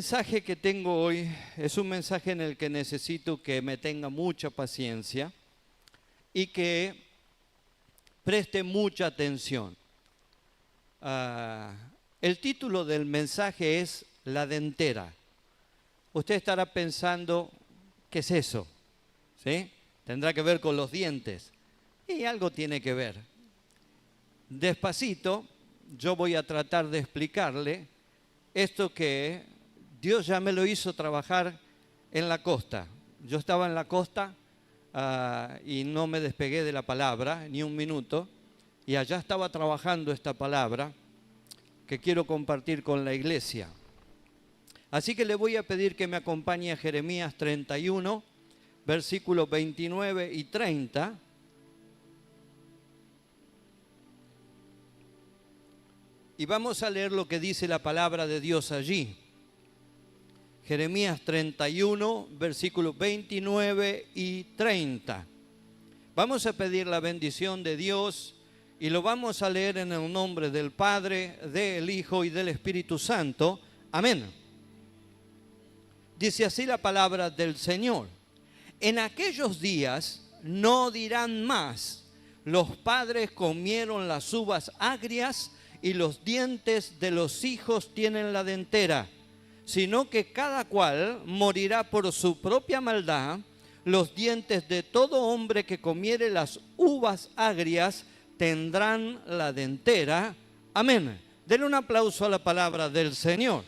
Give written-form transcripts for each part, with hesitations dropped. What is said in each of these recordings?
mensaje que tengo hoy es un mensaje en el que necesito que me tenga mucha paciencia y que preste mucha atención. El título del mensaje es La dentera. Usted estará pensando, ¿qué es eso? ¿Sí? Tendrá que ver con los dientes. Y algo tiene que ver. Despacito, yo voy a tratar de explicarle esto que Dios ya me lo hizo trabajar en la costa. Yo estaba en la costa y no me despegué de la palabra ni un minuto. Y allá estaba trabajando esta palabra que quiero compartir con la iglesia. Así que le voy a pedir que me acompañe a Jeremías 31, versículos 29 y 30. Y vamos a leer lo que dice la palabra de Dios allí. Jeremías 31, versículos 29 y 30. Vamos a pedir la bendición de Dios y lo vamos a leer en el nombre del Padre, del Hijo y del Espíritu Santo. Amén. Dice así la palabra del Señor. En aquellos días no dirán más, los padres comieron las uvas agrias y los dientes de los hijos tienen la dentera, sino que cada cual morirá por su propia maldad. Los dientes de todo hombre que comiere las uvas agrias tendrán la dentera. Amén. Denle un aplauso a la palabra del Señor.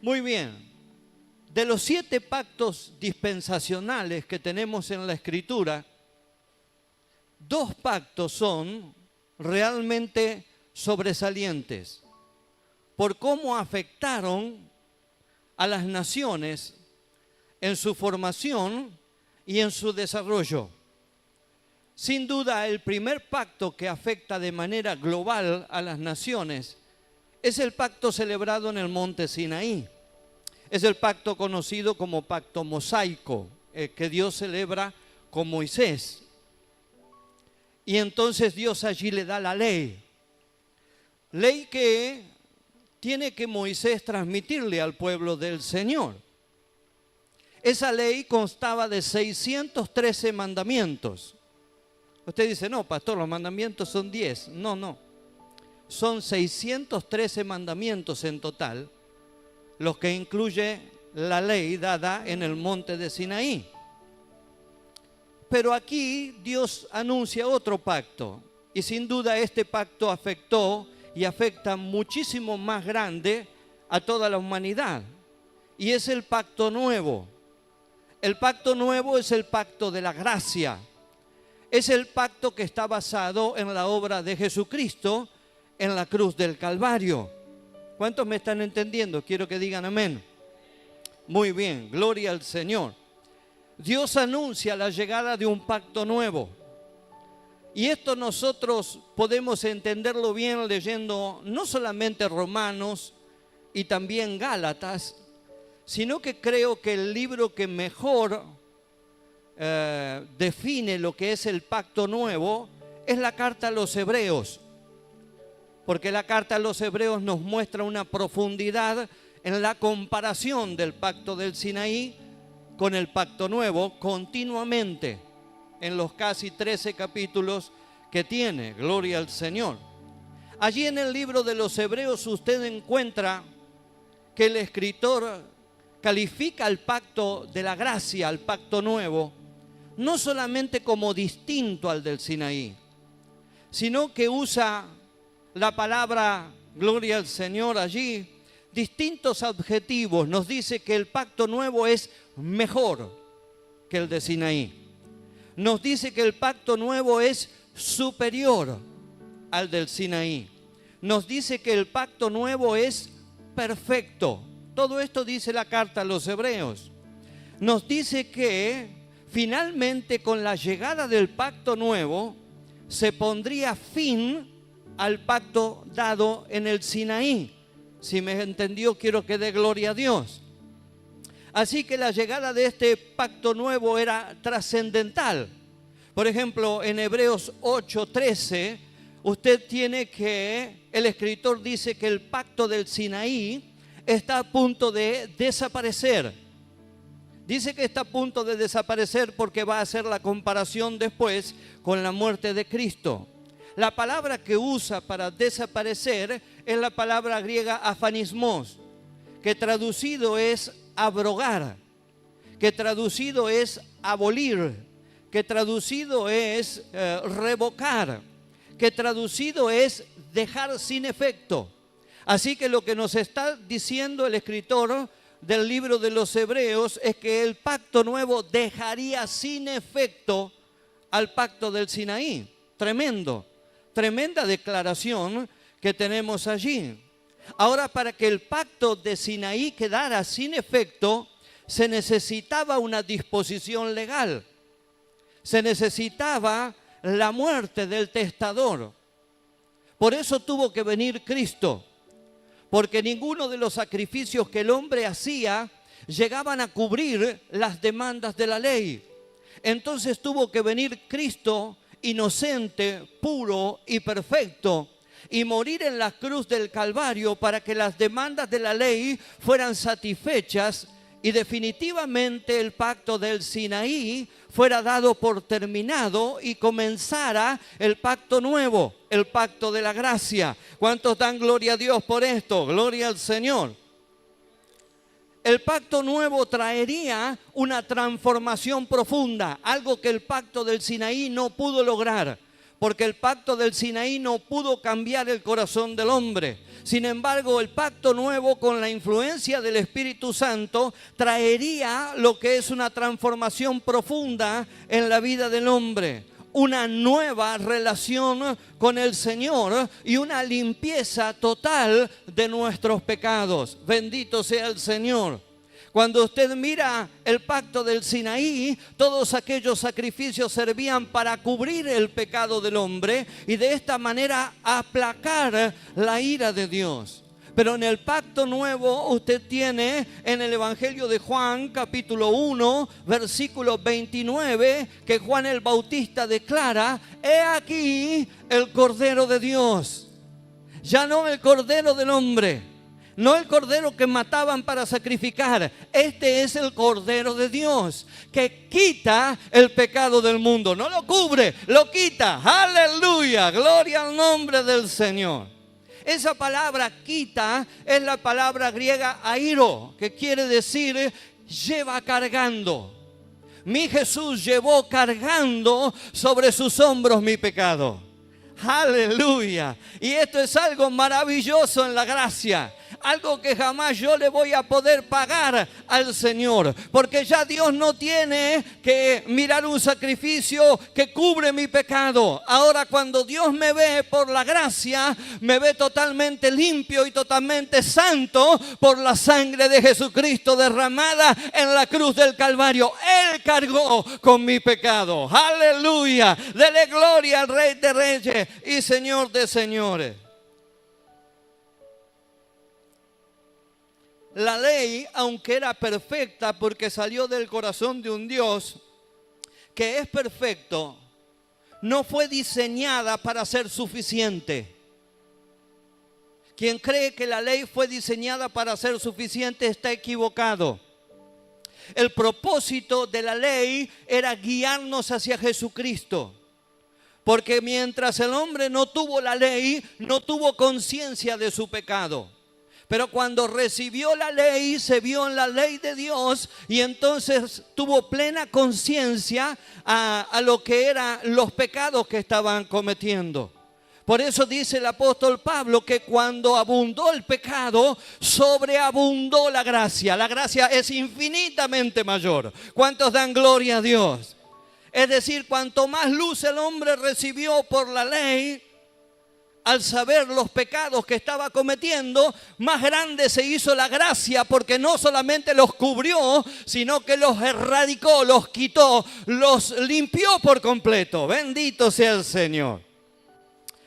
Muy bien. De los 7 pactos dispensacionales que tenemos en la Escritura, 2 pactos son realmente sobresalientes por cómo afectaron a las naciones en su formación y en su desarrollo. Sin duda, el primer pacto que afecta de manera global a las naciones es el pacto celebrado en el monte Sinaí. Es el pacto conocido como pacto mosaico, que Dios celebra con Moisés. Y entonces Dios allí le da la ley. Ley que tiene que Moisés transmitirle al pueblo del Señor. Esa ley constaba de 613 mandamientos. Usted dice, no, pastor, los mandamientos son 10. No. Son 613 mandamientos en total, los que incluye la ley dada en el monte de Sinaí. Pero aquí Dios anuncia otro pacto. Y sin duda este pacto afectó y afecta muchísimo más grande a toda la humanidad. Y es el pacto nuevo. El pacto nuevo es el pacto de la gracia. Es el pacto que está basado en la obra de Jesucristo en la cruz del Calvario. ¿Cuántos me están entendiendo? Quiero que digan amén. Muy bien, gloria al Señor. Dios anuncia la llegada de un pacto nuevo. Y esto nosotros podemos entenderlo bien leyendo no solamente Romanos y también Gálatas, sino que creo que el libro que mejor define lo que es el pacto nuevo es la carta a los Hebreos. Porque la carta a los Hebreos nos muestra una profundidad en la comparación del pacto del Sinaí con el pacto nuevo continuamente en los casi 13 capítulos que tiene. Gloria al Señor. Allí en el libro de los Hebreos usted encuentra que el escritor califica el pacto de la gracia, el pacto nuevo, no solamente como distinto al del Sinaí, sino que usa la palabra, gloria al Señor, allí, distintos adjetivos. Nos dice que el pacto nuevo es mejor que el de Sinaí. Nos dice que el pacto nuevo es superior al del Sinaí. Nos dice que el pacto nuevo es perfecto. Todo esto dice la carta a los Hebreos. Nos dice que finalmente con la llegada del pacto nuevo se pondría fin al pacto dado en el Sinaí. Si me entendió, quiero que dé gloria a Dios. Así que la llegada de este pacto nuevo era trascendental. Por ejemplo, en Hebreos 8:13, el escritor dice que el pacto del Sinaí está a punto de desaparecer. Dice que está a punto de desaparecer porque va a hacer la comparación después con la muerte de Cristo. La palabra que usa para desaparecer es la palabra griega afanismos, que traducido es abrogar, que traducido es abolir, que traducido es revocar, que traducido es dejar sin efecto. Así que lo que nos está diciendo el escritor del libro de los Hebreos es que el pacto nuevo dejaría sin efecto al pacto del Sinaí. Tremenda declaración que tenemos allí. Ahora, para que el pacto de Sinaí quedara sin efecto, se necesitaba una disposición legal. Se necesitaba la muerte del testador. Por eso tuvo que venir Cristo, porque ninguno de los sacrificios que el hombre hacía llegaban a cubrir las demandas de la ley. Entonces tuvo que venir Cristo, inocente, puro y perfecto, y morir en la cruz del Calvario para que las demandas de la ley fueran satisfechas y definitivamente el pacto del Sinaí fuera dado por terminado y comenzara el pacto nuevo, el pacto de la gracia. ¿Cuántos dan gloria a Dios por esto? Gloria al Señor. El pacto nuevo traería una transformación profunda, algo que el pacto del Sinaí no pudo lograr, porque el pacto del Sinaí no pudo cambiar el corazón del hombre. Sin embargo, el pacto nuevo, con la influencia del Espíritu Santo, traería lo que es una transformación profunda en la vida del hombre. Una nueva relación con el Señor y una limpieza total de nuestros pecados. Bendito sea el Señor. Cuando usted mira el pacto del Sinaí, todos aquellos sacrificios servían para cubrir el pecado del hombre y de esta manera aplacar la ira de Dios. Pero en el pacto nuevo usted tiene en el Evangelio de Juan, capítulo 1, versículo 29, que Juan el Bautista declara: he aquí el Cordero de Dios. Ya no el Cordero del hombre, no el cordero que mataban para sacrificar. Este es el Cordero de Dios que quita el pecado del mundo. No lo cubre, lo quita. Aleluya, gloria al nombre del Señor. Esa palabra quita es la palabra griega airo, que quiere decir lleva cargando. Mi Jesús llevó cargando sobre sus hombros mi pecado. Aleluya. Y esto es algo maravilloso en la gracia. Algo que jamás yo le voy a poder pagar al Señor, porque ya Dios no tiene que mirar un sacrificio que cubre mi pecado. Ahora, cuando Dios me ve por la gracia, me ve totalmente limpio y totalmente santo por la sangre de Jesucristo derramada en la cruz del Calvario. Él cargó con mi pecado. Aleluya. Dele gloria al Rey de Reyes y Señor de señores. La ley, aunque era perfecta porque salió del corazón de un Dios que es perfecto, no fue diseñada para ser suficiente. Quien cree que la ley fue diseñada para ser suficiente está equivocado. El propósito de la ley era guiarnos hacia Jesucristo. Porque mientras el hombre no tuvo la ley, no tuvo conciencia de su pecado. Pero cuando recibió la ley, se vio en la ley de Dios y entonces tuvo plena conciencia a lo que eran los pecados que estaban cometiendo. Por eso dice el apóstol Pablo que cuando abundó el pecado, sobreabundó la gracia. La gracia es infinitamente mayor. ¿Cuántos dan gloria a Dios? Es decir, cuanto más luz el hombre recibió por la ley, al saber los pecados que estaba cometiendo, más grande se hizo la gracia, porque no solamente los cubrió, sino que los erradicó, los quitó, los limpió por completo. Bendito sea el Señor.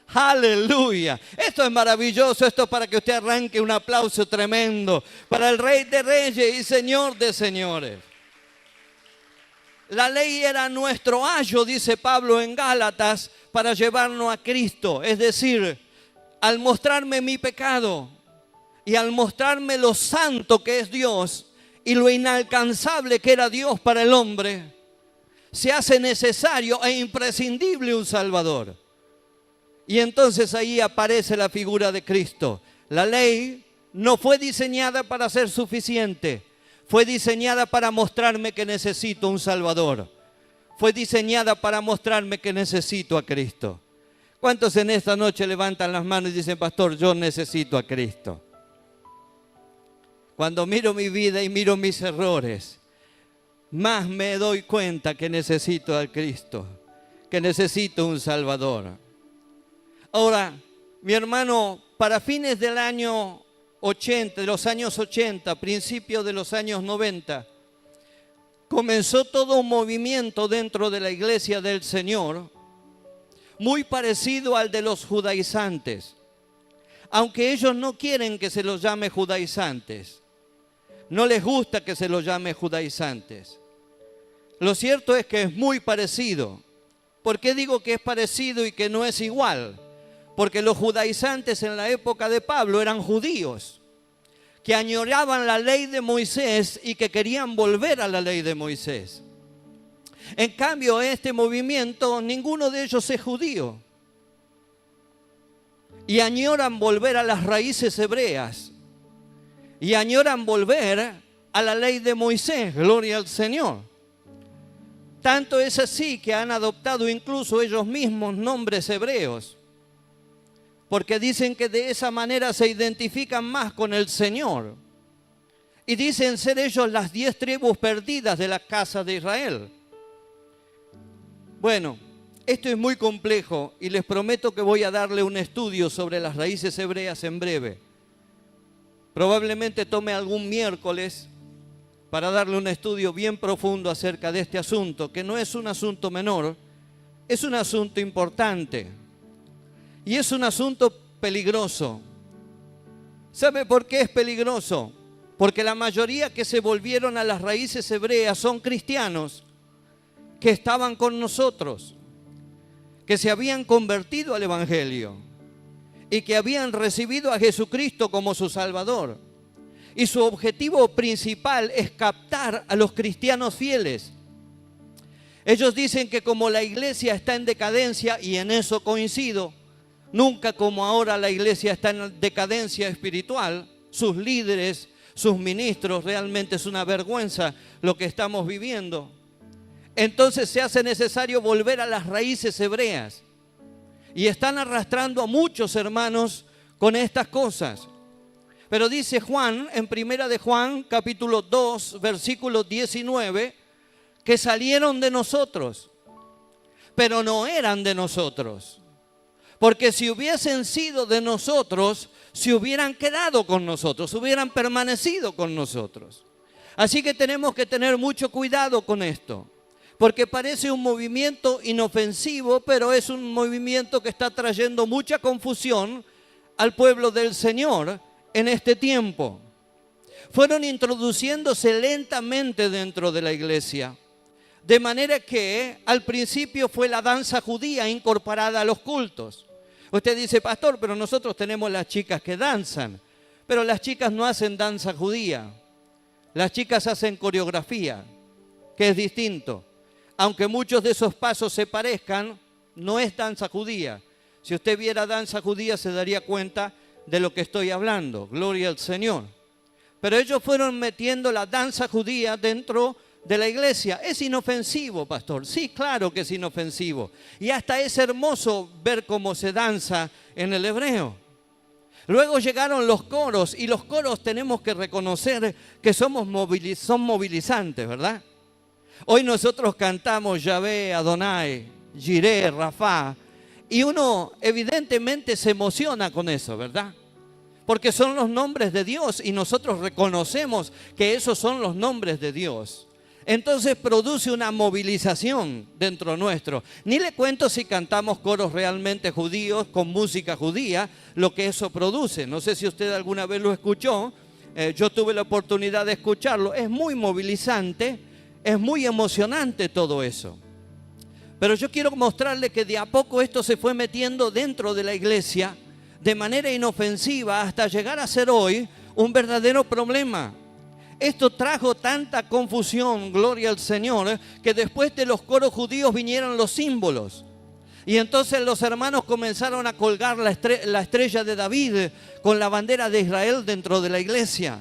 Aleluya. Esto es maravilloso. Esto es para que usted arranque un aplauso tremendo para el Rey de Reyes y Señor de señores. La ley era nuestro ayo, dice Pablo en Gálatas, para llevarnos a Cristo. Es decir, al mostrarme mi pecado y al mostrarme lo santo que es Dios y lo inalcanzable que era Dios para el hombre, se hace necesario e imprescindible un Salvador. Y entonces ahí aparece la figura de Cristo. La ley no fue diseñada para ser suficiente. Fue diseñada para mostrarme que necesito un Salvador. Fue diseñada para mostrarme que necesito a Cristo. ¿Cuántos en esta noche levantan las manos y dicen, pastor, yo necesito a Cristo? Cuando miro mi vida y miro mis errores, más me doy cuenta que necesito a Cristo, que necesito un Salvador. Ahora, mi hermano, para fines del año 80, de los años 80, principios de los años 90, comenzó todo un movimiento dentro de la iglesia del Señor, muy parecido al de los judaizantes, aunque ellos no quieren que se los llame judaizantes, no les gusta que se los llame judaizantes. Lo cierto es que es muy parecido. ¿Por qué digo que es parecido y que no es igual? Porque los judaizantes en la época de Pablo eran judíos que añoraban la ley de Moisés y que querían volver a la ley de Moisés. En cambio, este movimiento, ninguno de ellos es judío y añoran volver a las raíces hebreas y añoran volver a la ley de Moisés, gloria al Señor. Tanto es así que han adoptado incluso ellos mismos nombres hebreos, porque dicen que de esa manera se identifican más con el Señor. Y dicen ser ellos las 10 tribus perdidas de la casa de Israel. Bueno, esto es muy complejo y les prometo que voy a darle un estudio sobre las raíces hebreas en breve. Probablemente tome algún miércoles para darle un estudio bien profundo acerca de este asunto, que no es un asunto menor, es un asunto importante. Y es un asunto peligroso. ¿Sabe por qué es peligroso? Porque la mayoría que se volvieron a las raíces hebreas son cristianos que estaban con nosotros, que se habían convertido al Evangelio y que habían recibido a Jesucristo como su Salvador. Y su objetivo principal es captar a los cristianos fieles. Ellos dicen que como la iglesia está en decadencia, y en eso coincido, nunca como ahora la iglesia está en decadencia espiritual, sus líderes, sus ministros, realmente es una vergüenza lo que estamos viviendo. Entonces se hace necesario volver a las raíces hebreas. Y están arrastrando a muchos hermanos con estas cosas. Pero dice Juan, en primera de Juan, capítulo 2, versículo 19, que salieron de nosotros, pero no eran de nosotros. Porque si hubiesen sido de nosotros, se hubieran quedado con nosotros, hubieran permanecido con nosotros. Así que tenemos que tener mucho cuidado con esto, porque parece un movimiento inofensivo, pero es un movimiento que está trayendo mucha confusión al pueblo del Señor en este tiempo. Fueron introduciéndose lentamente dentro de la iglesia, de manera que al principio fue la danza judía incorporada a los cultos. Usted dice, pastor, pero nosotros tenemos las chicas que danzan, pero las chicas no hacen danza judía, las chicas hacen coreografía, que es distinto. Aunque muchos de esos pasos se parezcan, no es danza judía. Si usted viera danza judía se daría cuenta de lo que estoy hablando, gloria al Señor. Pero ellos fueron metiendo la danza judía dentro de la iglesia. ¿Es inofensivo, pastor? Sí, claro que es inofensivo. Y hasta es hermoso ver cómo se danza en el hebreo. Luego llegaron los coros, y los coros tenemos que reconocer que son movilizantes, ¿verdad? Hoy nosotros cantamos Yahvé, Adonai, Jireh, Rafá, y uno evidentemente se emociona con eso, ¿verdad? Porque son los nombres de Dios y nosotros reconocemos que esos son los nombres de Dios. Entonces produce una movilización dentro nuestro. Ni le cuento si cantamos coros realmente judíos con música judía, lo que eso produce. No sé si usted alguna vez lo escuchó, yo tuve la oportunidad de escucharlo. Es muy movilizante Es muy emocionante todo eso. Pero yo quiero mostrarle que de a poco esto se fue metiendo dentro de la iglesia de manera inofensiva hasta llegar a ser hoy un verdadero problema. Esto trajo tanta confusión, gloria al Señor, que después de los coros judíos vinieron los símbolos. Y entonces los hermanos comenzaron a colgar la estrella de David con la bandera de Israel dentro de la iglesia.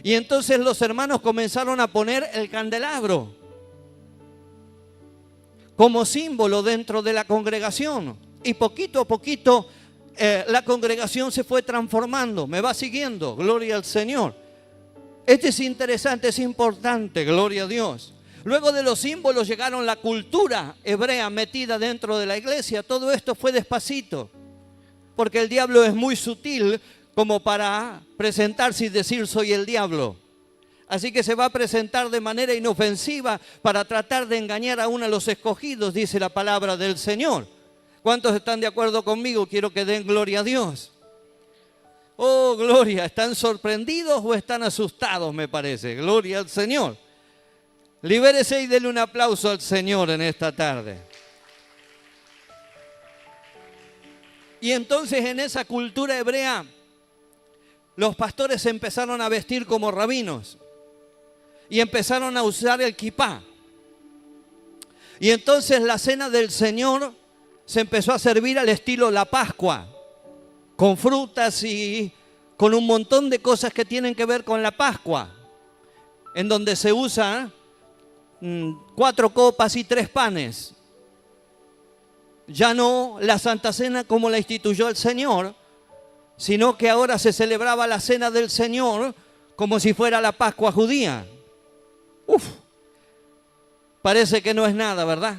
Y entonces los hermanos comenzaron a poner el candelabro como símbolo dentro de la congregación. Y poquito a poquito la congregación se fue transformando. ¿Me va siguiendo? Gloria al Señor. Este es interesante, es importante, gloria a Dios. Luego de los símbolos llegaron la cultura hebrea metida dentro de la iglesia. Todo esto fue despacito, porque el diablo es muy sutil como para presentarse y decir soy el diablo. Así que se va a presentar de manera inofensiva para tratar de engañar aún a los escogidos, dice la palabra del Señor. ¿Cuántos están de acuerdo conmigo? Quiero que den gloria a Dios. Oh, gloria, ¿están sorprendidos o están asustados, me parece? Gloria al Señor. Libérese y denle un aplauso al Señor en esta tarde. Y entonces en esa cultura hebrea, los pastores se empezaron a vestir como rabinos y empezaron a usar el kipá. Y entonces la cena del Señor se empezó a servir al estilo la Pascua, con frutas y con un montón de cosas que tienen que ver con la Pascua, en donde se usa 4 copas y 3 panes. Ya no la Santa Cena como la instituyó el Señor, sino que ahora se celebraba la Cena del Señor como si fuera la Pascua judía. Parece que no es nada, ¿verdad?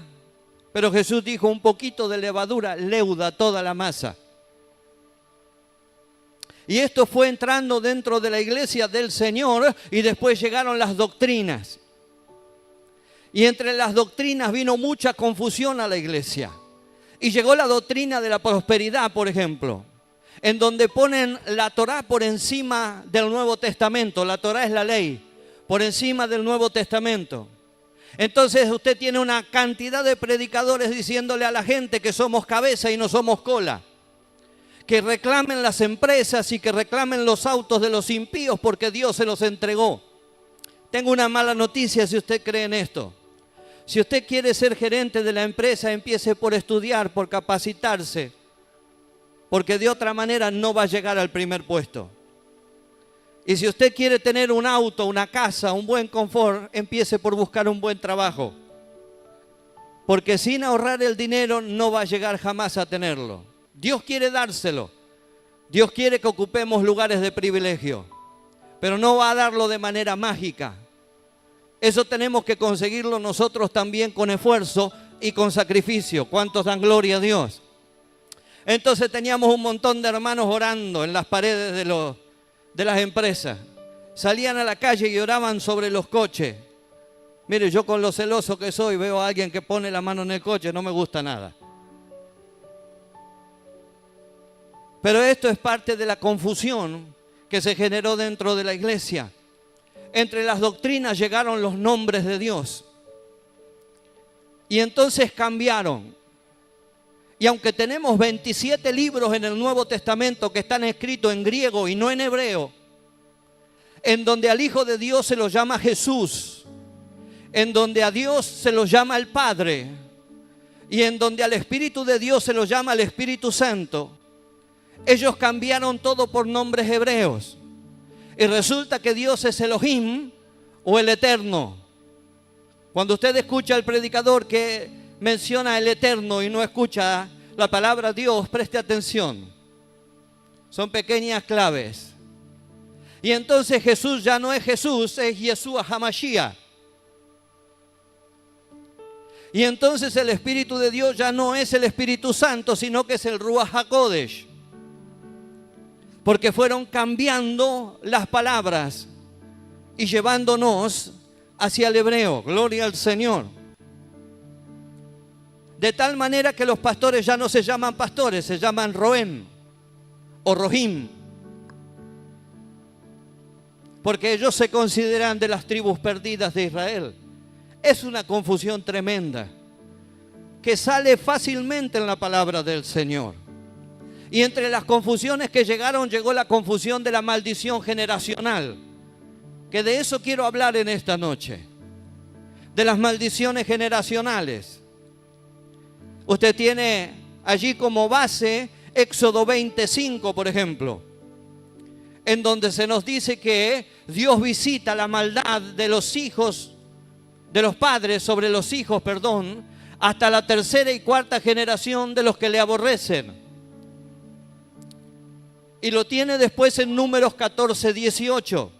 Pero Jesús dijo, un poquito de levadura leuda toda la masa. Y esto fue entrando dentro de la iglesia del Señor y después llegaron las doctrinas. Y entre las doctrinas vino mucha confusión a la iglesia. Y llegó la doctrina de la prosperidad, por ejemplo, en donde ponen la Torá por encima del Nuevo Testamento. La Torá es la ley, por encima del Nuevo Testamento. Entonces usted tiene una cantidad de predicadores diciéndole a la gente que somos cabeza y no somos cola. Que reclamen las empresas y que reclamen los autos de los impíos porque Dios se los entregó. Tengo una mala noticia si usted cree en esto. Si usted quiere ser gerente de la empresa, empiece por estudiar, por capacitarse, porque de otra manera no va a llegar al primer puesto. Y si usted quiere tener un auto, una casa, un buen confort, empiece por buscar un buen trabajo. Porque sin ahorrar el dinero no va a llegar jamás a tenerlo. Dios quiere dárselo. Dios quiere que ocupemos lugares de privilegio, pero no va a darlo de manera mágica. Eso tenemos que conseguirlo nosotros también con esfuerzo y con sacrificio. ¿Cuántos dan gloria a Dios? Entonces teníamos un montón de hermanos orando en las paredes de las empresas. Salían a la calle y oraban sobre los coches. Mire, yo con lo celoso que soy veo a alguien que pone la mano en el coche, no me gusta nada. Pero esto es parte de la confusión que se generó dentro de la iglesia. Entre las doctrinas llegaron los nombres de Dios. Y entonces cambiaron. Y aunque tenemos 27 libros en el Nuevo Testamento que están escritos en griego y no en hebreo, en donde al Hijo de Dios se lo llama Jesús, en donde a Dios se lo llama el Padre, y en donde al Espíritu de Dios se lo llama el Espíritu Santo, ellos cambiaron todo por nombres hebreos. Y resulta que Dios es Elohim o el Eterno. Cuando usted escucha al predicador que menciona el Eterno y no escucha la palabra Dios, preste atención. Son pequeñas claves. Y entonces Jesús ya no es Jesús, es Yeshua HaMashiach. Y entonces el Espíritu de Dios ya no es el Espíritu Santo, sino que es el Ruach HaKodesh. Porque fueron cambiando las palabras y llevándonos hacia el hebreo. Gloria al Señor. De tal manera que los pastores ya no se llaman pastores, se llaman Roem o Rohim. porque ellos se consideran de las tribus perdidas de Israel. Es una confusión tremenda que sale fácilmente en la palabra del Señor. Y entre las confusiones que llegaron, llegó la confusión de la maldición generacional, que de eso quiero hablar en esta noche, de las maldiciones generacionales. Usted tiene allí como base Éxodo 25, por ejemplo, en donde se nos dice que Dios visita la maldad de los hijos, de los padres sobre los hijos, hasta la tercera y cuarta generación de los que le aborrecen. Y lo tiene después en Números 14, 18,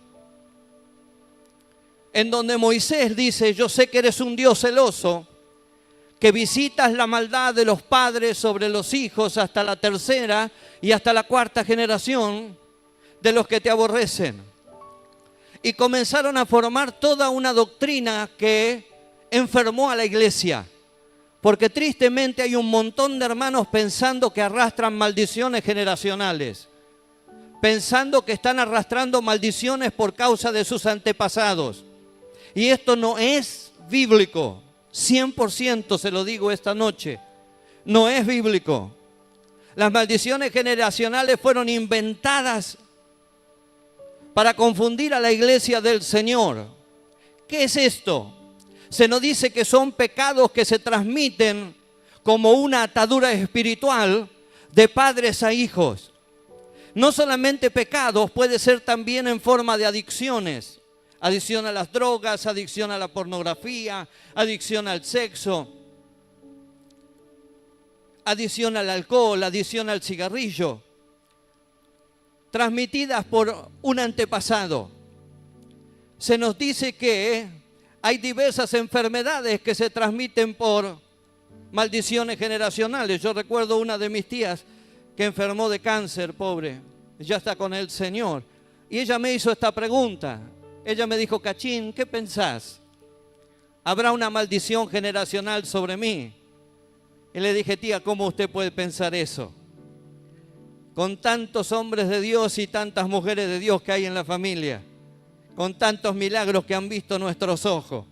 en donde Moisés dice: yo sé que eres un Dios celoso, que visitas la maldad de los padres sobre los hijos hasta la tercera y hasta la cuarta generación de los que te aborrecen. Y comenzaron a formar toda una doctrina que enfermó a la iglesia, porque tristemente hay un montón de hermanos pensando que arrastran maldiciones generacionales, pensando que están arrastrando maldiciones por causa de sus antepasados. Y esto no es bíblico, 100% se lo digo esta noche, no es bíblico. Las maldiciones generacionales fueron inventadas para confundir a la iglesia del Señor. ¿Qué es esto? Se nos dice que son pecados que se transmiten como una atadura espiritual de padres a hijos. No solamente pecados, puede ser también en forma de adicciones. Adicción a las drogas, adicción a la pornografía, adicción al sexo, adicción al alcohol, adicción al cigarrillo, transmitidas por un antepasado. Se nos dice que hay diversas enfermedades que se transmiten por maldiciones generacionales. Yo recuerdo una de mis tías que enfermó de cáncer, pobre, ya está con el Señor. Y ella me hizo esta pregunta. Ella me dijo: Cachín, ¿qué pensás? ¿Habrá una maldición generacional sobre mí? Y le dije: tía, ¿cómo usted puede pensar eso? Con tantos hombres de Dios y tantas mujeres de Dios que hay en la familia, con tantos milagros que han visto nuestros ojos,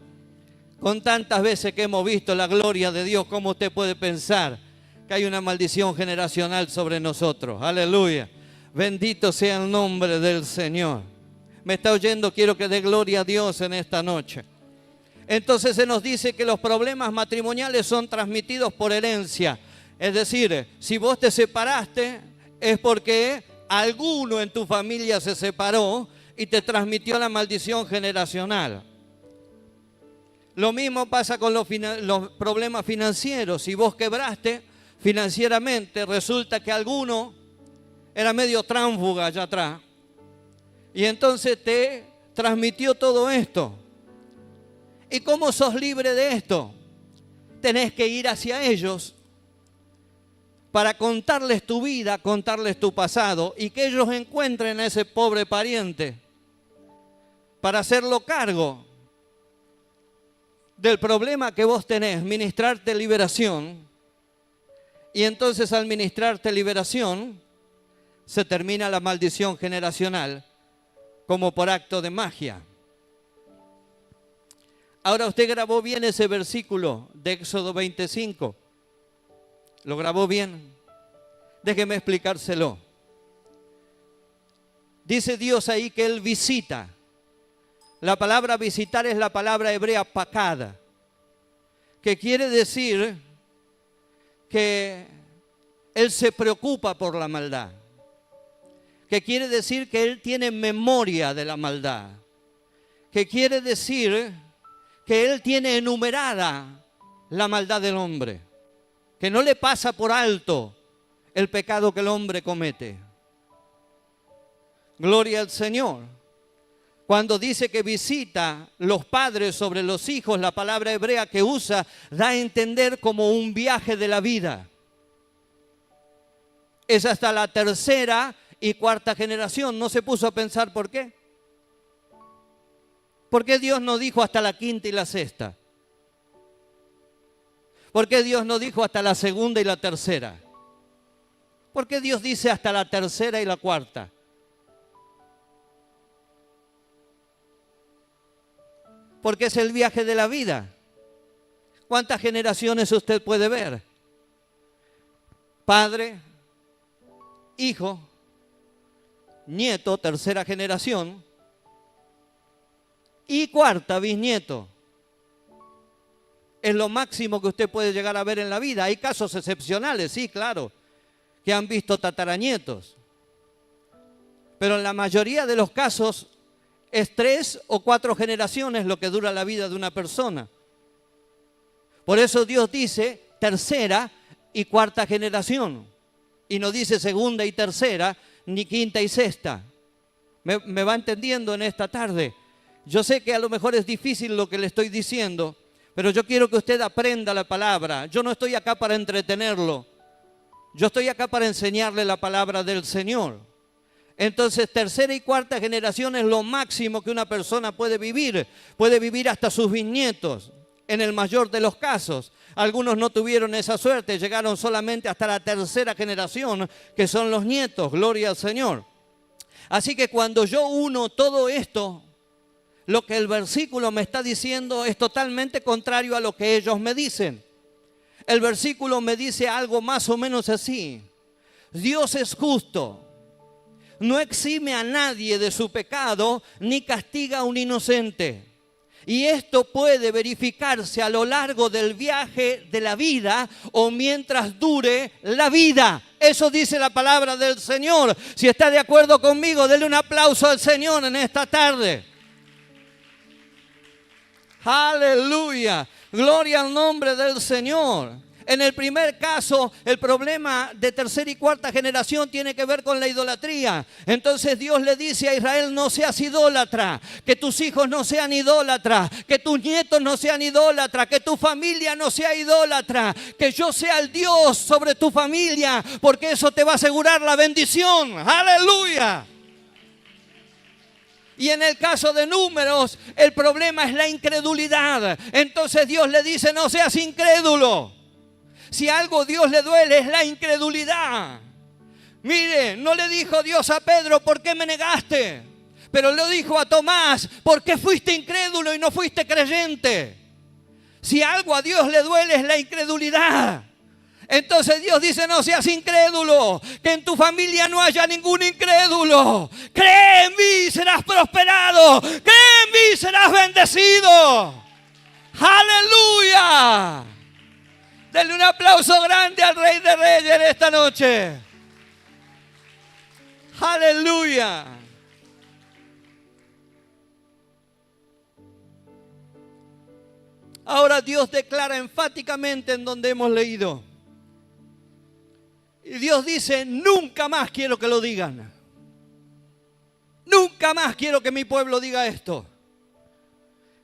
con tantas veces que hemos visto la gloria de Dios, ¿cómo usted puede pensar que hay una maldición generacional sobre nosotros? Aleluya. Bendito sea el nombre del Señor. ¿Me está oyendo? Quiero que dé gloria a Dios en esta noche. Entonces se nos dice que los problemas matrimoniales son transmitidos por herencia. Es decir, si vos te separaste, es porque alguno en tu familia se separó y te transmitió la maldición generacional. Lo mismo pasa con los problemas financieros. Si vos quebraste financieramente, resulta que alguno era medio tránsfuga allá atrás. Y entonces te transmitió todo esto. ¿Y cómo sos libre de esto? Tenés que ir hacia ellos para contarles tu vida, contarles tu pasado, y que ellos encuentren a ese pobre pariente para hacerlo cargo del problema que vos tenés, ministrarte liberación. Y entonces al ministrarte liberación se termina la maldición generacional, como por acto de magia. Ahora usted grabó bien ese versículo de Éxodo 25. ¿Lo grabó bien? Déjeme explicárselo. Dice Dios ahí que Él visita. La palabra visitar es la palabra hebrea pakad, que quiere decir que Él se preocupa por la maldad, que quiere decir que Él tiene memoria de la maldad, que quiere decir que Él tiene enumerada la maldad del hombre, que no le pasa por alto el pecado que el hombre comete. Gloria al Señor. Cuando dice que visita los padres sobre los hijos, la palabra hebrea que usa da a entender como un viaje de la vida. Es hasta la tercera y cuarta generación. ¿No se puso a pensar por qué? ¿Por qué Dios no dijo hasta la quinta y la sexta? ¿Por qué Dios no dijo hasta la segunda y la tercera? ¿Por qué Dios dice hasta la tercera y la cuarta? porque es el viaje de la vida. ¿Cuántas generaciones usted puede ver? Padre, hijo, nieto, tercera generación, y cuarta, bisnieto. Es lo máximo que usted puede llegar a ver en la vida. Hay casos excepcionales, sí, claro, que han visto tataranietos. Pero en la mayoría de los casos es 3 o 4 generaciones lo que dura la vida de una persona. Por eso Dios dice tercera y cuarta generación. Y no dice segunda y tercera, ni quinta y sexta. ¿Me va entendiendo en esta tarde? Yo sé que a lo mejor es difícil lo que le estoy diciendo, pero yo quiero que usted aprenda la palabra. Yo no estoy acá para entretenerlo. Yo estoy acá para enseñarle la palabra del Señor. Entonces, tercera y cuarta generación es lo máximo que una persona puede vivir. Puede vivir hasta sus bisnietos, en el mayor de los casos. Algunos no tuvieron esa suerte, llegaron solamente hasta la tercera generación, que son los nietos, gloria al Señor. Así que cuando yo uno todo esto, lo que el versículo me está diciendo es totalmente contrario a lo que ellos me dicen. El versículo me dice algo más o menos así: Dios es justo, no exime a nadie de su pecado, ni castiga a un inocente. Y esto puede verificarse a lo largo del viaje de la vida o mientras dure la vida. Eso dice la palabra del Señor. Si está de acuerdo conmigo, denle un aplauso al Señor en esta tarde. Aleluya, gloria al nombre del Señor. En el primer caso, el problema de tercera y cuarta generación tiene que ver con la idolatría. Entonces Dios le dice a Israel: no seas idólatra, que tus hijos no sean idólatras, que tus nietos no sean idólatras, que tu familia no sea idólatra, que yo sea el Dios sobre tu familia, porque eso te va a asegurar la bendición. ¡Aleluya! Y en el caso de Números, el problema es la incredulidad. Entonces Dios le dice: no seas incrédulo. Si algo Dios le duele es la incredulidad. Mire, no le dijo Dios a Pedro: ¿por qué me negaste? Pero le dijo a Tomás: ¿por qué fuiste incrédulo y no fuiste creyente? Si algo a Dios le duele es la incredulidad. Entonces Dios dice: no seas incrédulo, que en tu familia no haya ningún incrédulo. Cree en mí y serás prosperado. Cree en mí y serás bendecido. ¡Aleluya! Denle un aplauso grande al Rey de Reyes en esta noche. ¡Aleluya! Ahora Dios declara enfáticamente en donde hemos leído. Y Dios dice: nunca más quiero que lo digan. Nunca más quiero que mi pueblo diga esto.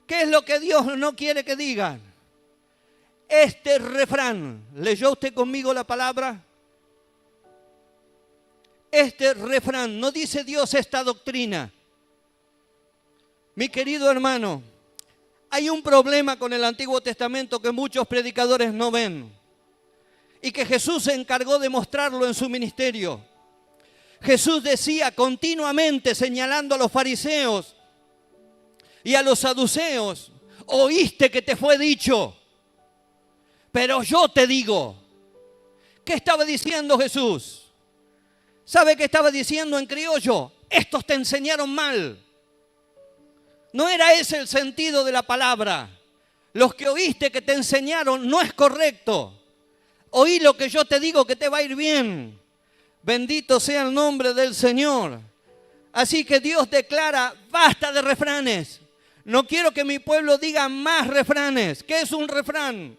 ¿Qué es lo que Dios no quiere que digan? Este refrán. ¿Leyó usted conmigo la palabra? Este refrán. No dice Dios esta doctrina. Mi querido hermano, hay un problema con el Antiguo Testamento que muchos predicadores no ven. Y que Jesús se encargó de mostrarlo en su ministerio. Jesús decía continuamente, señalando a los fariseos y a los saduceos: oíste que te fue dicho, pero yo te digo. ¿Qué estaba diciendo Jesús? ¿Sabe qué estaba diciendo en criollo? Estos te enseñaron mal. No era ese el sentido de la palabra. Los que oíste que te enseñaron no es correcto. Oí lo que yo te digo, que te va a ir bien. Bendito sea el nombre del Señor. Así que Dios declara: basta de refranes. No quiero que mi pueblo diga más refranes. ¿Qué es un refrán?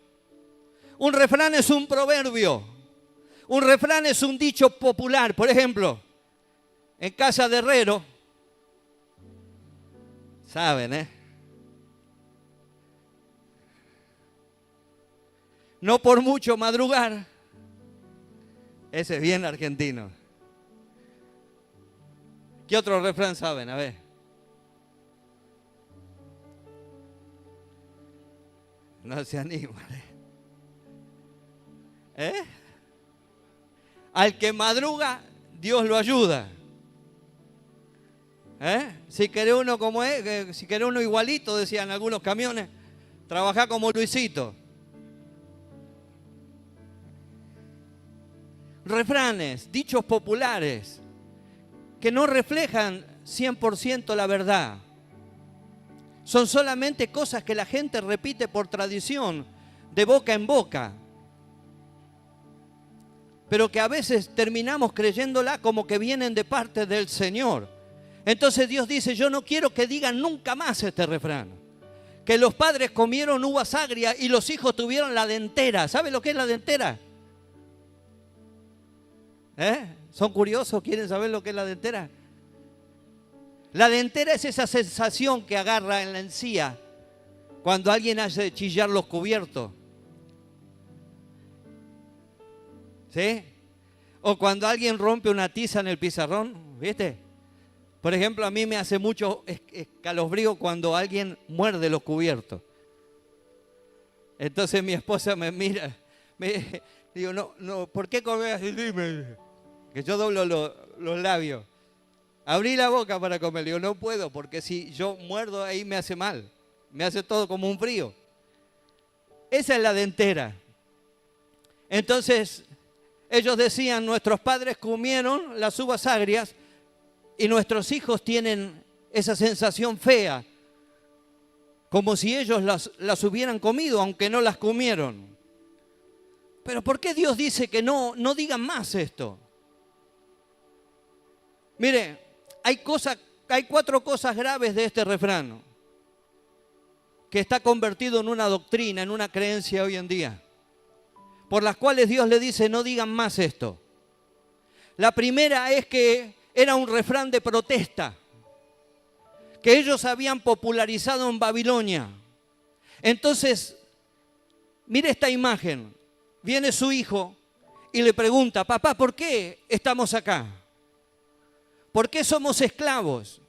Un refrán es un proverbio. Un refrán es un dicho popular. Por ejemplo, en casa de herrero, ¿saben, no por mucho madrugar. Ese es bien argentino. ¿Qué otro refrán saben? A ver. No se animan. Al que madruga, Dios lo ayuda. Si querés uno como es, si querés uno igualito, decían algunos camiones, trabajá como Luisito. Refranes, dichos populares, que no reflejan 100% la verdad. Son solamente cosas que la gente repite por tradición, de boca en boca. Pero que a veces terminamos creyéndola como que vienen de parte del Señor. Entonces Dios dice, yo no quiero que digan nunca más este refrán. Que los padres comieron uvas agrias y los hijos tuvieron la dentera. ¿Sabe lo que es la dentera? ¿Son curiosos? ¿Quieren saber lo que es la dentera? La dentera es esa sensación que agarra en la encía cuando alguien hace chillar los cubiertos. ¿Sí? O cuando alguien rompe una tiza en el pizarrón, ¿viste? Por ejemplo, a mí me hace mucho escalofrío cuando alguien muerde los cubiertos. Entonces mi esposa me mira, digo, no, ¿por qué comes así? Dime. Que yo doblo los labios. Abrí la boca para comer. Digo, no puedo, porque si yo muerdo ahí me hace mal. Me hace todo como un frío. Esa es la dentera. Entonces, ellos decían, nuestros padres comieron las uvas agrias y nuestros hijos tienen esa sensación fea, como si ellos las hubieran comido, aunque no las comieron. Pero ¿por qué Dios dice que no digan más esto? Mire, hay 4 cosas graves de este refrán que está convertido en una doctrina, en una creencia hoy en día, por las cuales Dios le dice, no digan más esto. La primera es que era un refrán de protesta, que ellos habían popularizado en Babilonia. Entonces, mire esta imagen. Viene su hijo y le pregunta, papá, ¿por qué estamos acá? ¿Por qué somos esclavos?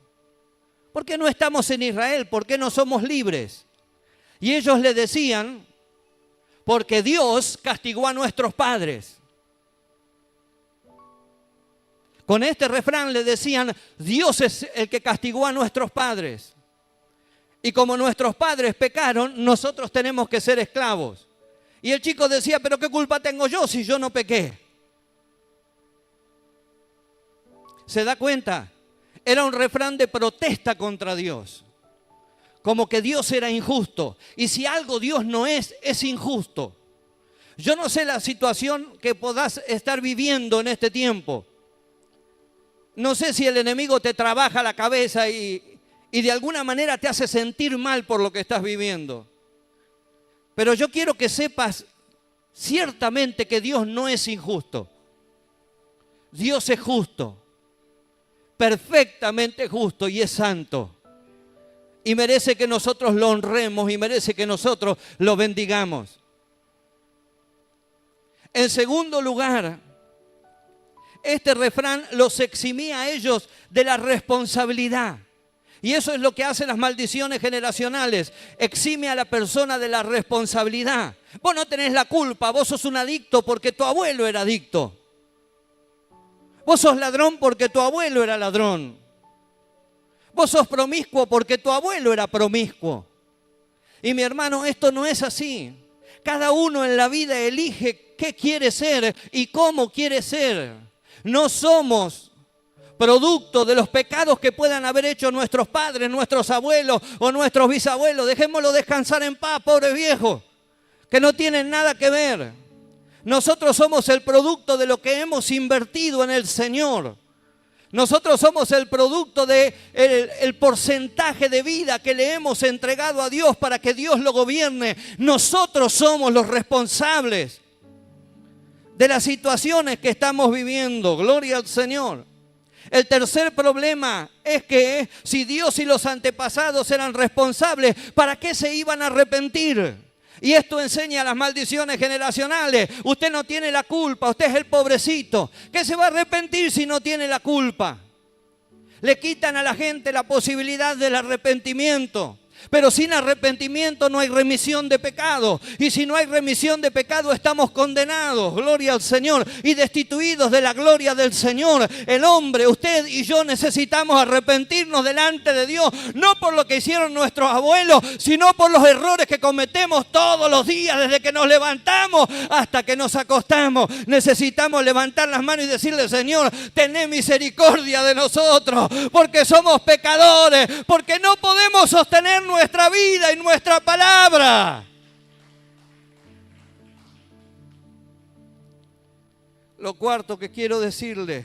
¿Por qué no estamos en Israel? ¿Por qué no somos libres? Y ellos le decían, porque Dios castigó a nuestros padres. Con este refrán le decían, Dios es el que castigó a nuestros padres. Y como nuestros padres pecaron, nosotros tenemos que ser esclavos. Y el chico decía, pero ¿qué culpa tengo yo si yo no pequé? ¿Se da cuenta? Era un refrán de protesta contra Dios. Como que Dios era injusto. Y si algo Dios no es injusto. Yo no sé la situación que podás estar viviendo en este tiempo. No sé si el enemigo te trabaja la cabeza y de alguna manera te hace sentir mal por lo que estás viviendo. Pero yo quiero que sepas ciertamente que Dios no es injusto. Dios es justo. Perfectamente justo y es santo. Y merece que nosotros lo honremos y merece que nosotros lo bendigamos. En segundo lugar, este refrán los eximía a ellos de la responsabilidad. Y eso es lo que hacen las maldiciones generacionales. Exime a la persona de la responsabilidad. Vos no tenés la culpa, vos sos un adicto porque tu abuelo era adicto. Vos sos ladrón porque tu abuelo era ladrón. Vos sos promiscuo porque tu abuelo era promiscuo. Y mi hermano, esto no es así. Cada uno en la vida elige qué quiere ser y cómo quiere ser. No somos producto de los pecados que puedan haber hecho nuestros padres, nuestros abuelos o nuestros bisabuelos. Dejémoslo descansar en paz, pobres viejos, que no tienen nada que ver. Nosotros somos el producto de lo que hemos invertido en el Señor. Nosotros somos el producto del porcentaje de vida que le hemos entregado a Dios para que Dios lo gobierne. Nosotros somos los responsables de las situaciones que estamos viviendo. Gloria al Señor. El tercer problema es que si Dios y los antepasados eran responsables, ¿para qué se iban a arrepentir? Y esto enseña las maldiciones generacionales. Usted no tiene la culpa, usted es el pobrecito. ¿Qué se va a arrepentir si no tiene la culpa? Le quitan a la gente la posibilidad del arrepentimiento. Pero sin arrepentimiento no hay remisión de pecado. Y si no hay remisión de pecado, estamos condenados. Gloria al Señor. Y destituidos de la gloria del Señor. El hombre, usted y yo necesitamos arrepentirnos delante de Dios. No por lo que hicieron nuestros abuelos, sino por los errores que cometemos todos los días, desde que nos levantamos hasta que nos acostamos. Necesitamos levantar las manos y decirle: Señor, tené misericordia de nosotros, porque somos pecadores, porque no podemos sostener nuestra vida y nuestra palabra. Lo cuarto que quiero decirle,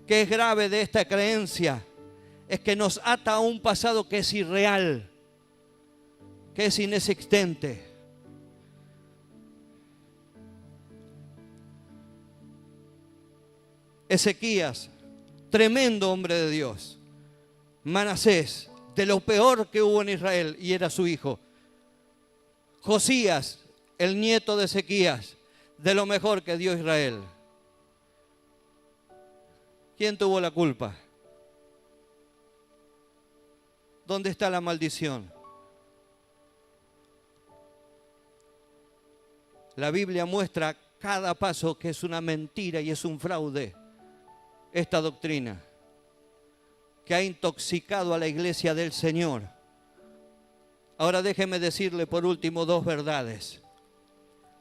que es grave de esta creencia, es que nos ata a un pasado que es irreal, que es inexistente. Ezequías, tremendo hombre de Dios. Manasés, de lo peor que hubo en Israel, y era su hijo. Josías, el nieto de Ezequías, de lo mejor que dio Israel. ¿Quién tuvo la culpa? ¿Dónde está la maldición? La Biblia muestra cada paso que es una mentira y es un fraude. Esta doctrina que ha intoxicado a la iglesia del Señor. Ahora déjeme decirle por último dos verdades,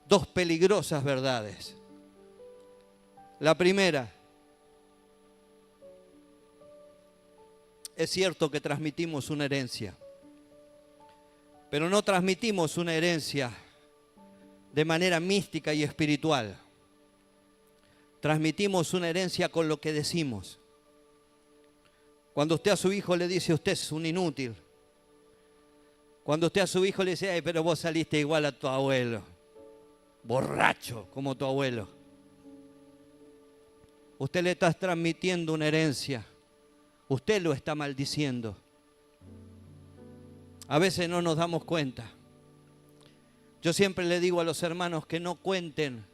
dos peligrosas verdades. La primera, es cierto que transmitimos una herencia, pero no transmitimos una herencia de manera mística y espiritual. Transmitimos una herencia con lo que decimos. Cuando usted a su hijo le dice: usted es un inútil. Cuando usted a su hijo le dice: ay, pero vos saliste igual a tu abuelo, borracho como tu abuelo. Usted le está transmitiendo una herencia. Usted lo está maldiciendo. A veces no nos damos cuenta. Yo siempre le digo a los hermanos que no cuenten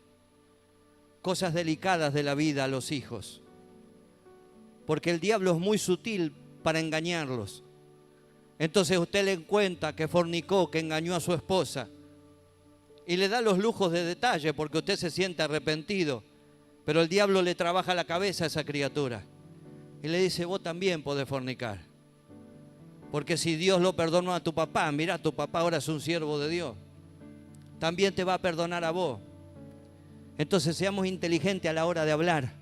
cosas delicadas de la vida a los hijos, porque el diablo es muy sutil para engañarlos. Entonces usted le cuenta que fornicó, que engañó a su esposa, y le da los lujos de detalle porque usted se siente arrepentido, pero el diablo le trabaja la cabeza a esa criatura y le dice: vos también podés fornicar, porque si Dios lo perdonó a tu papá, mira, tu papá ahora es un siervo de Dios, también te va a perdonar a vos. Entonces seamos inteligentes a la hora de hablar.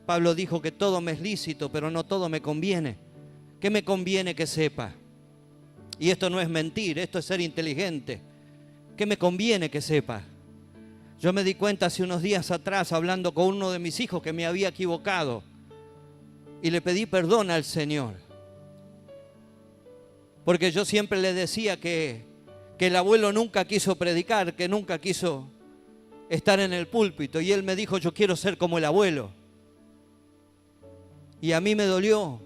Pablo dijo que todo me es lícito, pero no todo me conviene. ¿Qué me conviene que sepa? Y esto no es mentir, esto es ser inteligente. ¿Qué me conviene que sepa? Yo me di cuenta hace unos días atrás, hablando con uno de mis hijos, que me había equivocado. Y le pedí perdón al Señor. Porque yo siempre le decía que el abuelo nunca quiso predicar, que nunca quiso estar en el púlpito. Y él me dijo: yo quiero ser como el abuelo. Y a mí me dolió.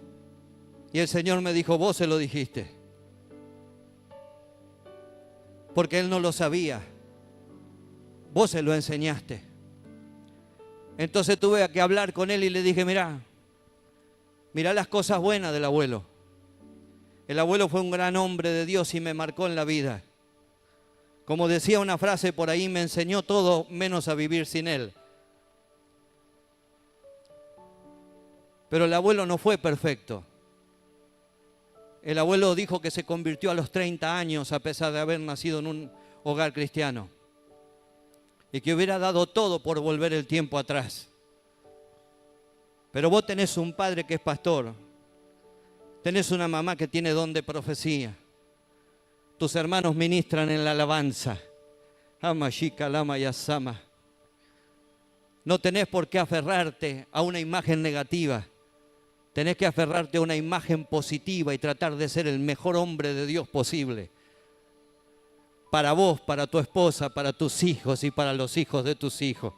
Y el Señor me dijo: vos se lo dijiste. Porque él no lo sabía. Vos se lo enseñaste. Entonces tuve que hablar con él y le dije: mirá las cosas buenas del abuelo. El abuelo fue un gran hombre de Dios y me marcó en la vida. Como decía una frase por ahí, me enseñó todo menos a vivir sin él. Pero el abuelo no fue perfecto. El abuelo dijo que se convirtió a los 30 años a pesar de haber nacido en un hogar cristiano. Y que hubiera dado todo por volver el tiempo atrás. Pero vos tenés un padre que es pastor. Tenés una mamá que tiene don de profecía. Tus hermanos ministran en la alabanza. Ama shika lama yasama. No tenés por qué aferrarte a una imagen negativa. Tenés que aferrarte a una imagen positiva y tratar de ser el mejor hombre de Dios posible. Para vos, para tu esposa, para tus hijos y para los hijos de tus hijos.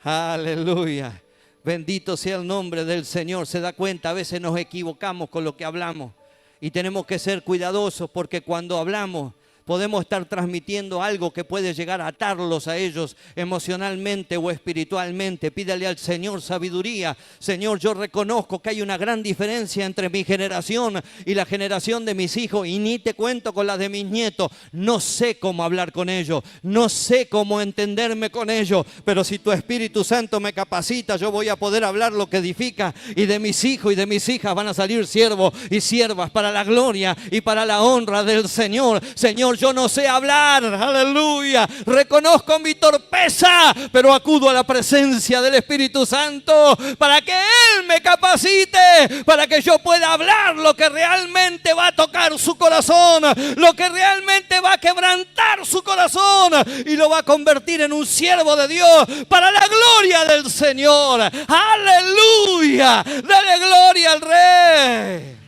Aleluya. Bendito sea el nombre del Señor. Se da cuenta, a veces nos equivocamos con lo que hablamos. Y tenemos que ser cuidadosos porque cuando hablamos Podemos estar transmitiendo algo que puede llegar a atarlos a ellos emocionalmente o espiritualmente. Pídale al Señor sabiduría. Señor, yo reconozco que hay una gran diferencia entre mi generación y la generación de mis hijos, y ni te cuento con la de mis nietos. No sé cómo hablar con ellos, no sé cómo entenderme con ellos, pero si tu Espíritu Santo me capacita, yo voy a poder hablar lo que edifica, y de mis hijos y de mis hijas van a salir siervos y siervas para la gloria y para la honra del Señor. Señor, yo no sé hablar, aleluya, reconozco mi torpeza, pero acudo a la presencia del Espíritu Santo para que Él me capacite, para que yo pueda hablar lo que realmente va a tocar su corazón, lo que realmente va a quebrantar su corazón y lo va a convertir en un siervo de Dios para la gloria del Señor. Aleluya, dale gloria al Rey.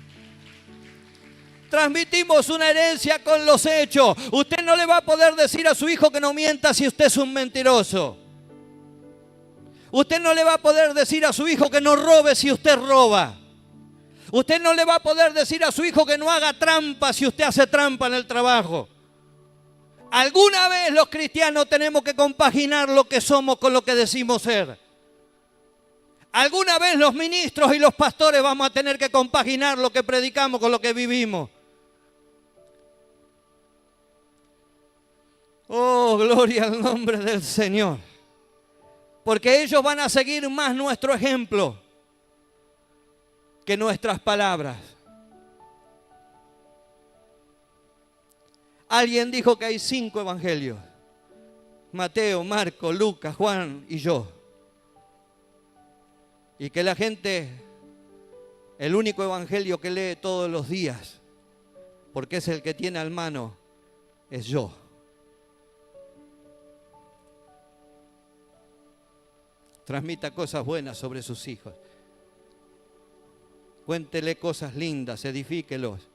Transmitimos una herencia con los hechos. Usted no le va a poder decir a su hijo que no mienta si usted es un mentiroso. Usted no le va a poder decir a su hijo que no robe si usted roba. Usted no le va a poder decir a su hijo que no haga trampa si usted hace trampa en el trabajo. Alguna vez los cristianos tenemos que compaginar lo que somos con lo que decimos ser. Alguna vez los ministros y los pastores vamos a tener que compaginar lo que predicamos con lo que vivimos. Oh, gloria al nombre del Señor. Porque ellos van a seguir más nuestro ejemplo que nuestras palabras. Alguien dijo que hay 5 evangelios: Mateo, Marcos, Lucas, Juan y yo. Y que la gente, el único evangelio que lee todos los días, porque es el que tiene a mano, es yo. Transmita cosas buenas sobre sus hijos. Cuéntele cosas lindas, edifíquelos.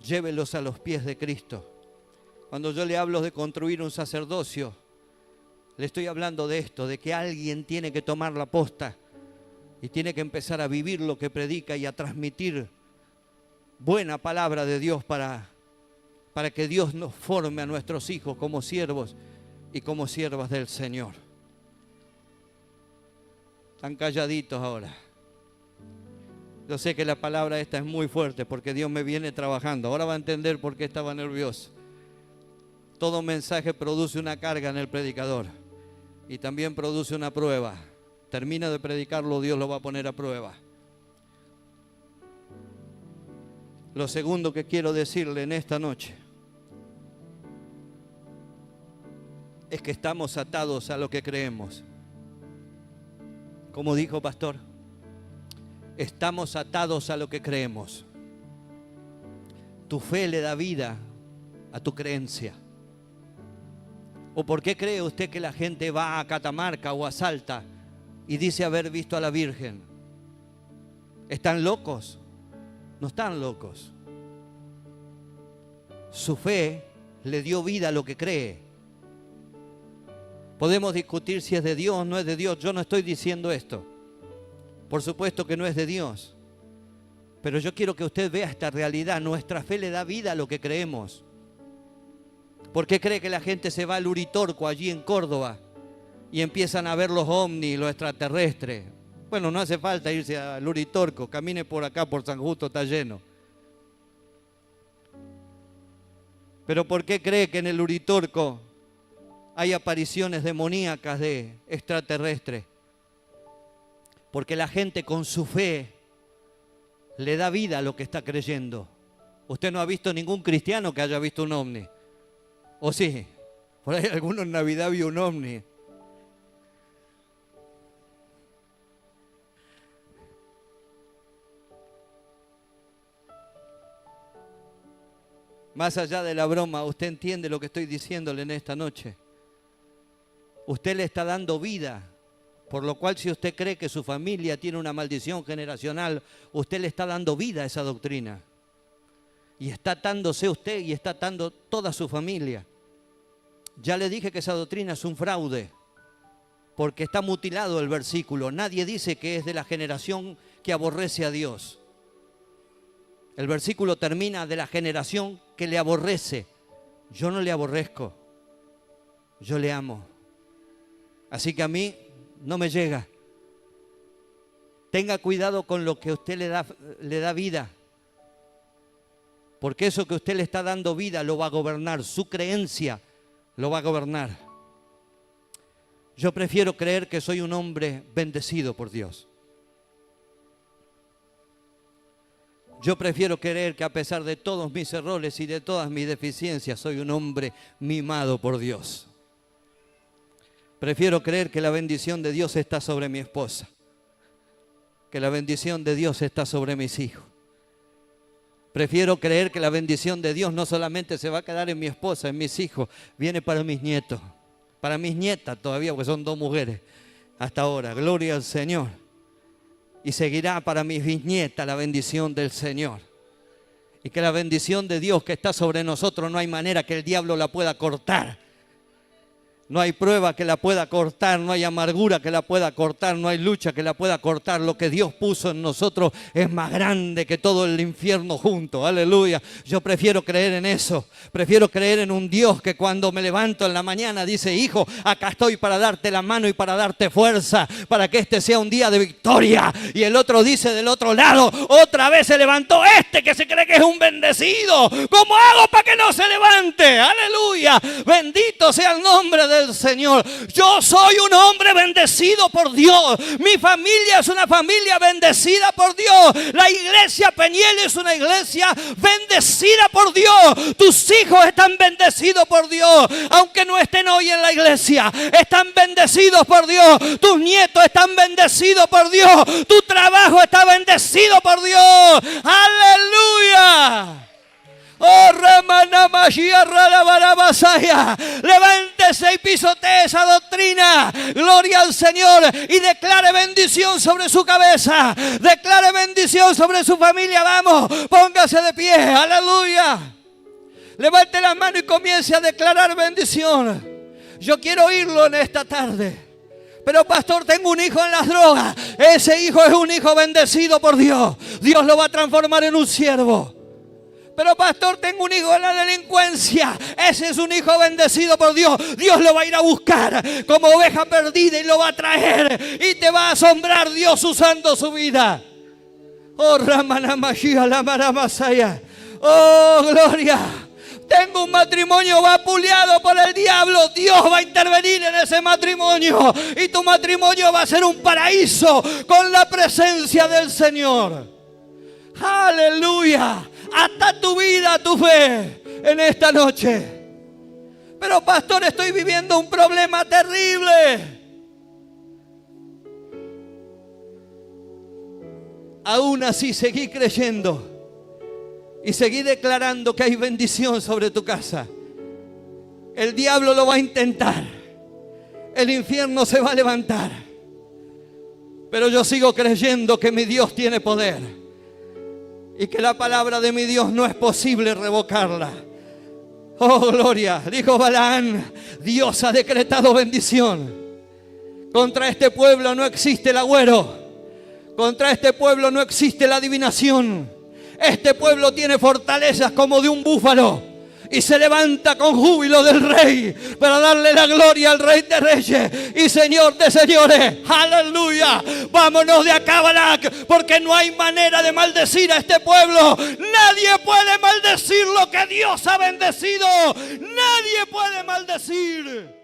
Llévelos a los pies de Cristo. Cuando yo le hablo de construir un sacerdocio, le estoy hablando de esto, de que alguien tiene que tomar la posta y tiene que empezar a vivir lo que predica y a transmitir buena palabra de Dios para que Dios nos forme a nuestros hijos como siervos y como siervas del Señor. Están calladitos ahora. Yo sé que la palabra esta es muy fuerte porque Dios me viene trabajando. Ahora va a entender por qué estaba nervioso. Todo mensaje produce una carga en el predicador y también produce una prueba. Termina de predicarlo, Dios lo va a poner a prueba. Lo segundo que quiero decirle en esta noche es que estamos atados a lo que creemos. Como dijo pastor, estamos atados a lo que creemos. Tu fe le da vida a tu creencia. ¿O por qué cree usted que la gente va a Catamarca o a Salta y dice haber visto a la Virgen? ¿Están locos? No están locos. Su fe le dio vida a lo que cree. Podemos discutir si es de Dios o no es de Dios. Yo no estoy diciendo esto. Por supuesto que no es de Dios. Pero yo quiero que usted vea esta realidad. Nuestra fe le da vida a lo que creemos. ¿Por qué cree que la gente se va al Uritorco allí en Córdoba y empiezan a ver los ovnis, los extraterrestres? Bueno, no hace falta irse al Uritorco. Camine por acá, por San Justo, está lleno. Pero ¿por qué cree que en el Uritorco hay apariciones demoníacas de extraterrestres? Porque la gente con su fe le da vida a lo que está creyendo. Usted no ha visto ningún cristiano que haya visto un ovni. ¿O sí? Por ahí alguno en Navidad vio un ovni. Más allá de la broma, usted entiende lo que estoy diciéndole en esta noche. Usted le está dando vida, por lo cual si usted cree que su familia tiene una maldición generacional, usted le está dando vida a esa doctrina. Y está atándose usted y está atando toda su familia. Ya le dije que esa doctrina es un fraude, porque está mutilado el versículo. Nadie dice que es de la generación que aborrece a Dios. El versículo termina: de la generación que le aborrece. Yo no le aborrezco, yo le amo. Así que a mí no me llega. Tenga cuidado con lo que usted le da vida, porque eso que usted le está dando vida lo va a gobernar, su creencia lo va a gobernar. Yo prefiero creer que soy un hombre bendecido por Dios. Yo prefiero creer que a pesar de todos mis errores y de todas mis deficiencias, soy un hombre mimado por Dios. Prefiero creer que la bendición de Dios está sobre mi esposa, que la bendición de Dios está sobre mis hijos. Prefiero creer que la bendición de Dios no solamente se va a quedar en mi esposa, en mis hijos, viene para mis nietos, para mis nietas todavía, porque son 2 mujeres hasta ahora. Gloria al Señor. Y seguirá para mis bisnietas la bendición del Señor. Y que la bendición de Dios que está sobre nosotros no hay manera que el diablo la pueda cortar. No hay prueba que la pueda cortar, no hay amargura que la pueda cortar, no hay lucha que la pueda cortar. Lo que Dios puso en nosotros es más grande que todo el infierno junto. Aleluya. Yo prefiero creer en eso. Prefiero creer en un Dios que cuando me levanto en la mañana dice: hijo, acá estoy para darte la mano y para darte fuerza, para que este sea un día de victoria. Y el otro dice del otro lado: otra vez se levantó este que se cree que es un bendecido. ¿Cómo hago para que no se levante? Aleluya. Bendito sea el nombre del Señor. Yo soy un hombre bendecido por Dios. Mi familia es una familia bendecida por Dios. La iglesia Peniel es una iglesia bendecida por Dios. Tus hijos están bendecidos por Dios, aunque no estén hoy en la iglesia. Están bendecidos por Dios. Tus nietos están bendecidos por Dios. Tu trabajo está bendecido por Dios. Aleluya. Oh, levántese y pisotee esa doctrina. Gloria al Señor. Y declare bendición sobre su cabeza. Declare bendición sobre su familia. Vamos, póngase de pie. Aleluya. Levante la mano y comience a declarar bendición. Yo quiero oírlo en esta tarde. Pero pastor, tengo un hijo en las drogas. Ese hijo es un hijo bendecido por Dios. Dios lo va a transformar en un siervo. Pero pastor, tengo un hijo en la delincuencia. Ese es un hijo bendecido por Dios. Dios lo va a ir a buscar como oveja perdida y lo va a traer. Y te va a asombrar Dios usando su vida. Oh, Ramanamashia, Lamaramasaya. Oh, gloria. Tengo un matrimonio vapuleado por el diablo. Dios va a intervenir en ese matrimonio. Y tu matrimonio va a ser un paraíso con la presencia del Señor. Aleluya. Ata tu vida, tu fe en esta noche. Pero pastor, estoy viviendo un problema terrible. Aún así seguí creyendo y seguí declarando que hay bendición sobre tu casa. El diablo lo va a intentar. El infierno se va a levantar. Pero yo sigo creyendo que mi Dios tiene poder. Y que la palabra de mi Dios no es posible revocarla. Oh, gloria. Dijo Balaán: Dios ha decretado bendición. Contra este pueblo no existe el agüero. Contra este pueblo no existe la adivinación. Este pueblo tiene fortalezas como de un búfalo. Y se levanta con júbilo del rey para darle la gloria al Rey de Reyes y Señor de Señores. Aleluya. Vámonos de acá, Balac, porque no hay manera de maldecir a este pueblo. Nadie puede maldecir lo que Dios ha bendecido. Nadie puede maldecir.